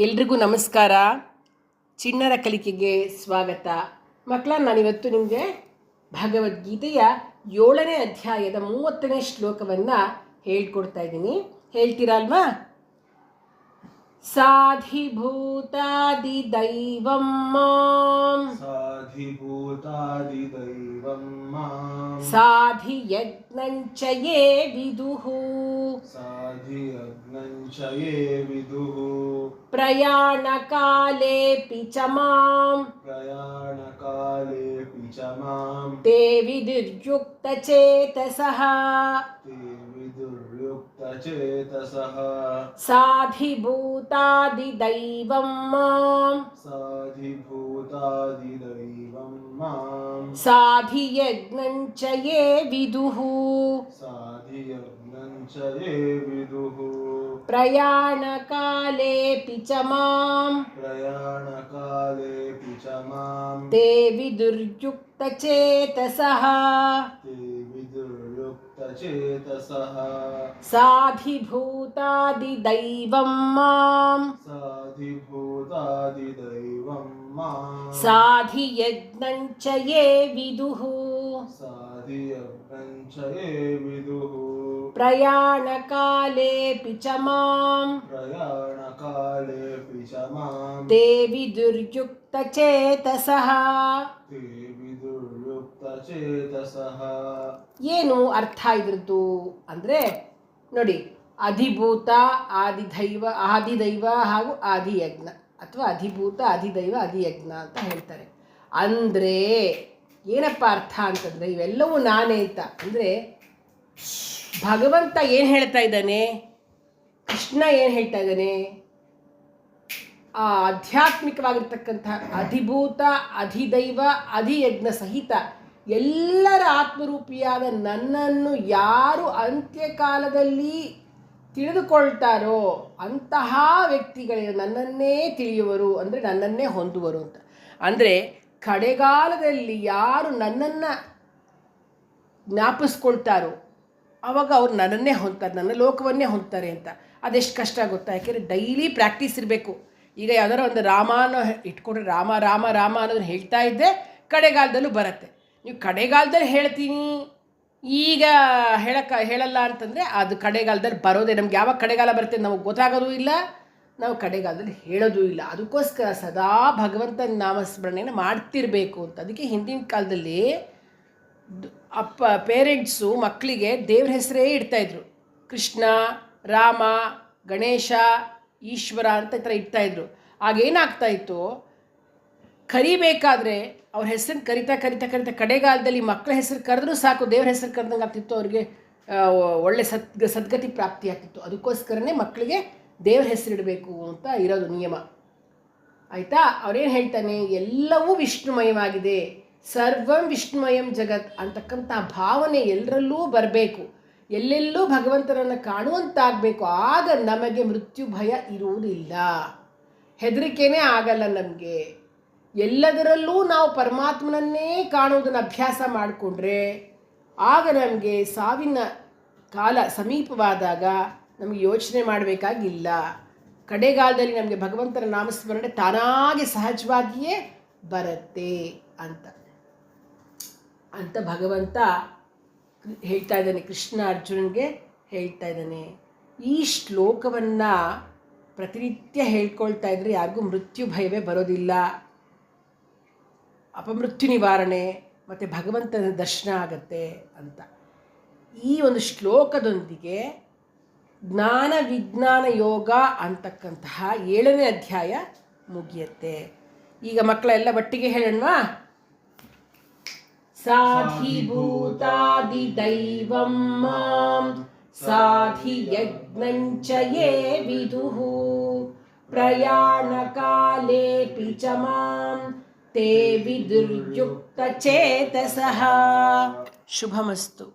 ಎಲ್ರಿಗೂ ನಮಸ್ಕಾರ. ಚಿಣ್ಣರ ಕಲಿಕೆಗೆ ಸ್ವಾಗತ. ಮಕ್ಕಳ, ನಾನಿವತ್ತು ನಿಮಗೆ ಭಗವದ್ಗೀತೆಯ 7ನೇ ಅಧ್ಯಾಯದ 30ನೇ ಶ್ಲೋಕವನ್ನು ಹೇಳ್ಕೊಡ್ತಾ ಇದ್ದೀನಿ. ಹೇಳ್ತೀರಾ ಅಲ್ವಾ? ಸಾಧಿಭೂತಾದಿದೈವಂ ಮಾಂ ಸಾಧಿಯಜ್ಞಂಚ ಯೇ ವಿದುಃ ಪ್ರಯಾಣಕಾಲೇಪಿ ಚ ಮಾಂ ತೇ ವಿದುರ್ಯುಕ್ತಚೇತಸಃ ಸಾಧಿಭೂತಾದಿದೈವಂ ಮಾಂ ಸಾಧಿಯಜ್ಞಂಚ ಯೇ ವಿದುಃ ಪ್ರಯಾಣಕಾಲೇಪಿ ಚ ಮಾಂ ತೇ ವಿದುರ್ಯುಕ್ತಚೇತಸಃ ಸಾಧಿಭೂತಾದಿದೈವಂ ಮಾಂ ಸಾಧಿಯಜ್ಞಂಚ ಯೇ ವಿದುಃ ಪ್ರಯಾಣಕಾಲೇಪಿ ಚ ಮಾಂ ತೇ ವಿದುರ್ಯುಕ್ತಚೇತಸಃ. ಏನು ಅರ್ಥ ಇದ್ರದ್ದು ಅಂದರೆ ನೋಡಿ, ಅಧಿಭೂತ, ಆದಿದೈವ ಹಾಗೂ ಆದಿಯಜ್ಞ, ಅಥವಾ ಅಧಿಭೂತ, ಅಧಿದೈವ, ಅಧಿಯಜ್ಞ ಅಂತ ಹೇಳ್ತಾರೆ. ಅಂದರೆ ಏನಪ್ಪ ಅರ್ಥ ಅಂತಂದರೆ ಇವೆಲ್ಲವೂ ನಾನೇ ಅಂತ. ಅಂದರೆ ಭಗವಂತ ಏನು ಹೇಳ್ತಾ ಇದ್ದಾನೆ, ಕೃಷ್ಣ ಏನು ಹೇಳ್ತಾ ಇದ್ದಾನೆ, ಆ ಆಧ್ಯಾತ್ಮಿಕವಾಗಿರ್ತಕ್ಕಂಥ ಅಧಿಭೂತ, ಅಧಿದೈವ, ಅಧಿಯಜ್ಞ ಸಹಿತ ಎಲ್ಲರ ಆತ್ಮರೂಪಿಯಾದ ನನ್ನನ್ನು ಯಾರು ಅಂತ್ಯಕಾಲದಲ್ಲಿ ತಿಳಿದುಕೊಳ್ತಾರೋ ಅಂತಹ ವ್ಯಕ್ತಿಗಳೇ ನನ್ನನ್ನೇ ತಿಳಿಯುವರು, ಅಂದರೆ ನನ್ನನ್ನೇ ಹೊಂದುವರು ಅಂತ. ಅಂದರೆ ಕಡೆಗಾಲದಲ್ಲಿ ಯಾರು ನನ್ನನ್ನು ಜ್ಞಾಪಿಸ್ಕೊಳ್ತಾರೋ ಆವಾಗ ಅವ್ರು ನನ್ನನ್ನೇ ಹೊಂದ್ತಾರೆ, ನನ್ನ ಲೋಕವನ್ನೇ ಹೊಂದ್ತಾರೆ ಅಂತ. ಅದೆಷ್ಟು ಕಷ್ಟ ಗೊತ್ತಾ? ಯಾಕೆಂದರೆ ಡೈಲಿ ಪ್ರಾಕ್ಟೀಸ್ ಇರಬೇಕು. ಈಗ ಯಾವ್ದಾರು ಒಂದು ರಾಮನ ಇಟ್ಕೊಂಡ್ರೆ ರಾಮ ರಾಮ ರಾಮ ಅನ್ನೋದನ್ನ ಹೇಳ್ತಾ ಇದ್ದೆ, ಕಡೆಗಾಲದಲ್ಲೂ ಬರುತ್ತೆ. ನೀವು ಕಡೆಗಾಲದಲ್ಲಿ ಹೇಳ್ತೀನಿ, ಈಗ ಹೇಳಲ್ಲ ಅಂತಂದರೆ ಅದು ಕಡೆಗಾಲದಲ್ಲಿ ಬರೋದೇ. ನಮ್ಗೆ ಯಾವಾಗ ಕಡೆಗಾಲ ಬರುತ್ತೆ ನಮಗೆ ಗೊತ್ತಾಗೋದು ಇಲ್ಲ, ನಾವು ಕಡೆಗಾಲದಲ್ಲಿ ಹೇಳೋದು ಇಲ್ಲ. ಅದಕ್ಕೋಸ್ಕರ ಸದಾ ಭಗವಂತನ ನಾಮಸ್ಮರಣೆಯನ್ನು ಮಾಡ್ತಿರಬೇಕು ಅಂತ. ಅದಕ್ಕೆ ಹಿಂದಿನ ಕಾಲದಲ್ಲಿ ಪೇರೆಂಟ್ಸು ಮಕ್ಕಳಿಗೆ ದೇವ್ರ ಹೆಸರೇ ಇಡ್ತಾಯಿದ್ರು. ಕೃಷ್ಣ, ರಾಮ, ಗಣೇಶ, ಈಶ್ವರ ಅಂತ ಈ ಥರ ಇಡ್ತಾಯಿದ್ರು. ಆಗೇನಾಗ್ತಾಯಿತ್ತು, ಕರಿಬೇಕಾದ್ರೆ ಅವ್ರ ಹೆಸರನ್ನು ಕರಿತಾ ಕರಿತಾ ಕರಿತಾ ಕಡೆಗಾಲದಲ್ಲಿ ಮಕ್ಕಳ ಹೆಸರು ಕರೆದ್ರೂ ಸಾಕು, ದೇವ್ರ ಹೆಸರು ಕರೆದಂಗೆ ಆಗ್ತಿತ್ತು, ಅವ್ರಿಗೆ ಒಳ್ಳೆ ಸದ್ಗತಿ ಪ್ರಾಪ್ತಿ ಆಗ್ತಿತ್ತು. ಅದಕ್ಕೋಸ್ಕರನೇ ಮಕ್ಕಳಿಗೆ ದೇವ್ರ ಹೆಸರಿಡಬೇಕು ಅಂತ ಇರೋದು ನಿಯಮ. ಆಯಿತಾ? ಅವರೇನು ಹೇಳ್ತಾನೆ, ಎಲ್ಲವೂ ವಿಷ್ಣುಮಯವಾಗಿದೆ, ಸರ್ವಂ ವಿಷ್ಣುಮಯಂ ಜಗತ್ ಅಂತಕ್ಕಂಥ ಭಾವನೆ ಎಲ್ಲರಲ್ಲೂ ಬರಬೇಕು, ಎಲ್ಲೆಲ್ಲೂ ಭಗವಂತನನ್ನು ಕಾಣುವಂತಾಗಬೇಕು. ಆಗ ನಮಗೆ ಮೃತ್ಯು ಭಯ ಇರುವುದಿಲ್ಲ, ಹೆದರಿಕೆನೇ ಆಗಲ್ಲ ನಮಗೆ. ಎಲ್ಲದರಲ್ಲೂ ನಾವು ಪರಮಾತ್ಮನನ್ನೇ ಕಾಣೋದನ್ನು ಅಭ್ಯಾಸ ಮಾಡಿಕೊಂಡ್ರೆ ಆಗ ನಮಗೆ ಸಾವಿನ ಕಾಲ ಸಮೀಪವಾದಾಗ ನಮಗೆ ಯೋಚನೆ ಮಾಡಬೇಕಾಗಿಲ್ಲ. ಕಡೆಗಾಲದಲ್ಲಿ ನಮಗೆ ಭಗವಂತನ ನಾಮಸ್ಮರಣೆ ತಾನಾಗೆ ಸಹಜವಾಗಿಯೇ ಬರುತ್ತೆ ಅಂತ ಭಗವಂತ ಹೇಳ್ತಾ ಇದ್ದಾನೆ. ಕೃಷ್ಣ ಅರ್ಜುನನಿಗೆ ಹೇಳ್ತಾ ಇದ್ದಾನೆ. ಈ ಶ್ಲೋಕವನ್ನು ಪ್ರತಿನಿತ್ಯ ಹೇಳ್ಕೊಳ್ತಾ ಇದ್ದರೆ ಯಾರಿಗೂ ಮೃತ್ಯು ಭಯವೇ ಬರೋದಿಲ್ಲ, ಅಪಮೃತ್ಯು ನಿವಾರಣೆ ಮತ್ತು ಭಗವಂತನ ದರ್ಶನ ಆಗತ್ತೆ ಅಂತ. ಈ ಒಂದು ಶ್ಲೋಕದೊಂದಿಗೆ ಜ್ಞಾನ ವಿಜ್ಞಾನ ಯೋಗ ಅಂತಕ್ಕಂತಹ 7ನೇ ಅಧ್ಯಾಯ ಮುಗಿಯುತ್ತೆ. ಈಗ ಮಕ್ಕಳೆಲ್ಲ ಒಟ್ಟಿಗೆ ಹೇಳೋಣವಾ? ಸಾಧಿಭೂತಾದಿದೈವಂ ಮಾಂ ಸಾಧಿಯಜ್ಞಂಚ ಯೇ ವಿದುಃ ಪ್ರಯಾಣಕಾಲೇಪಿ ಚ ಮಾಂ ತೇ ವಿದುರ್ಯುಕ್ತಚೇತಸಃ. ಶುಭಮಸ್ತು.